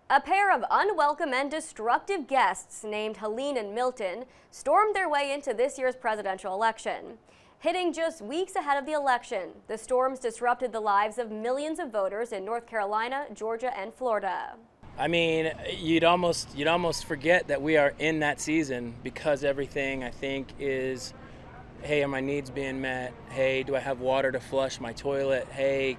A pair of unwelcome and destructive guests named Helene and Milton stormed their way into this year's presidential election. Hitting just weeks ahead of the election, the storms disrupted the lives of millions of voters in North Carolina, Georgia, and Florida. I mean, you'd almost forget that we are in that season because everything, I think, is, hey, are my needs being met? Hey, do I have water to flush my toilet? Hey,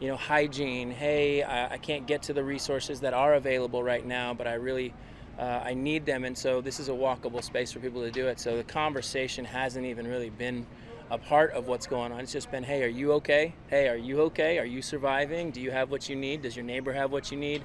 hygiene. Hey, I can't get to the resources that are available right now, but I need them. And so this is a walkable space for people to do it. So the conversation hasn't even really been a part of what's going on. It's just been, hey, are you okay? Hey, are you okay? Are you surviving? Do you have what you need? Does your neighbor have what you need?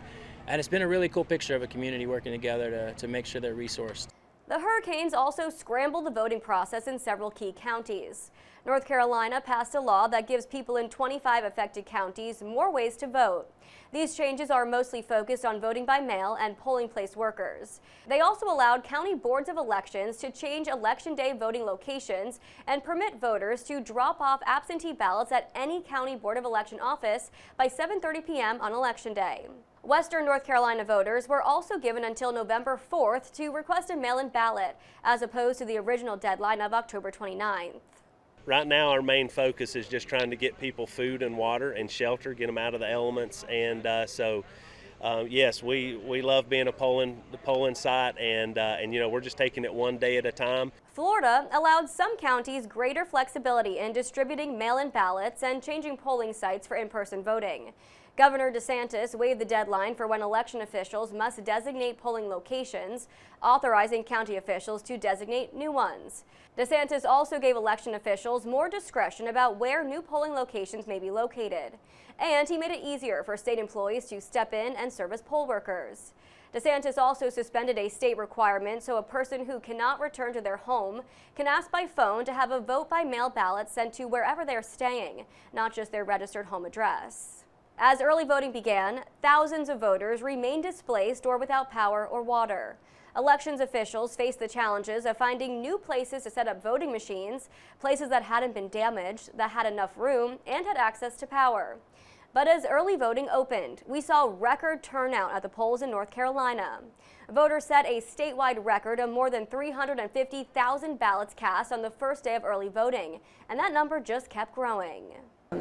And it's been a really cool picture of a community working together to make sure they're resourced. The hurricanes also scrambled the voting process in several key counties. North Carolina passed a law that gives people in 25 affected counties more ways to vote. These changes are mostly focused on voting by mail and polling place workers. They also allowed county boards of elections to change election day voting locations and permit voters to drop off absentee ballots at any county board of election office by 7:30 p.m. on election day. Western North Carolina voters were also given until November 4th to request a mail-in ballot, as opposed to the original deadline of October 29th. Right now, our main focus is just trying to get people food and water and shelter, get them out of the elements. And yes, we love being the polling site, and we're just taking it one day at a time. Florida allowed some counties greater flexibility in distributing mail-in ballots and changing polling sites for in-person voting. Governor DeSantis waived the deadline for when election officials must designate polling locations, authorizing county officials to designate new ones. DeSantis also gave election officials more discretion about where new polling locations may be located. And he made it easier for state employees to step in and serve as poll workers. DeSantis also suspended a state requirement so a person who cannot return to their home can ask by phone to have a vote by mail ballot sent to wherever they're staying, not just their registered home address. As early voting began, thousands of voters remained displaced or without power or water. Elections officials faced the challenges of finding new places to set up voting machines, places that hadn't been damaged, that had enough room, and had access to power. But as early voting opened, we saw record turnout at the polls in North Carolina. Voters set a statewide record of more than 350,000 ballots cast on the first day of early voting, and that number just kept growing.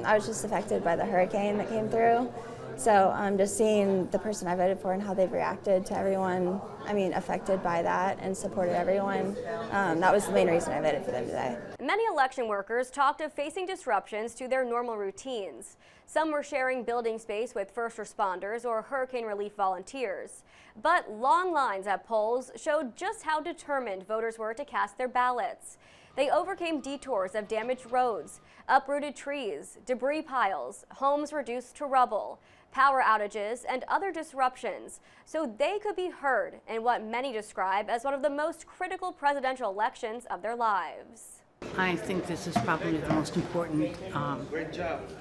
I was just affected by the hurricane that came through. So just seeing the person I voted for and how they've reacted to everyone, affected by that and supported everyone, that was the main reason I voted for them today. Many election workers talked of facing disruptions to their normal routines. Some were sharing building space with first responders or hurricane relief volunteers. But long lines at polls showed just how determined voters were to cast their ballots. They overcame detours of damaged roads, uprooted trees, debris piles, homes reduced to rubble, power outages, and other disruptions, so they could be heard in what many describe as one of the most critical presidential elections of their lives. I think this is probably the most important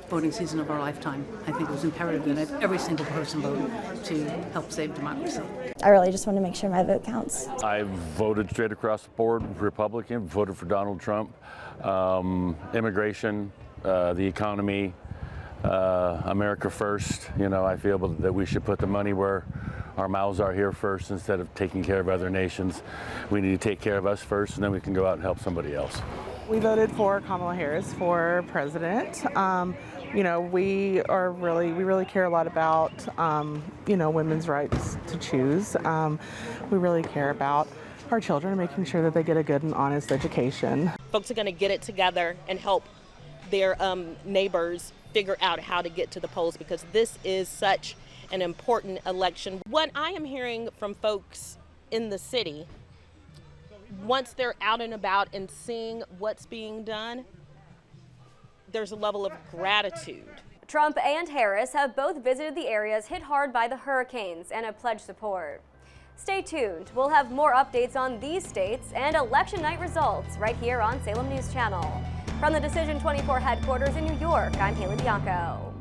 voting season of our lifetime. I think it was imperative that every single person vote to help save democracy. I really just want to make sure my vote counts. I voted straight across the board, Republican, voted for Donald Trump, immigration, the economy, America first. I feel that we should put the money where our mouths are here first instead of taking care of other nations. We need to take care of us first, and then we can go out and help somebody else. We voted for Kamala Harris for president. We really care a lot about, women's rights to choose. We really care about our children, making sure that they get a good and honest education. Folks are going to get it together and help their neighbors figure out how to get to the polls, because this is such an important election. What I am hearing from folks in the city, once they're out and about and seeing what's being done, there's a level of gratitude. Trump and Harris have both visited the areas hit hard by the hurricanes and have pledged support. Stay tuned. We'll have more updates on these states and election night results right here on Salem News Channel. From the Decision 24 headquarters in New York, I'm Haley Bianco.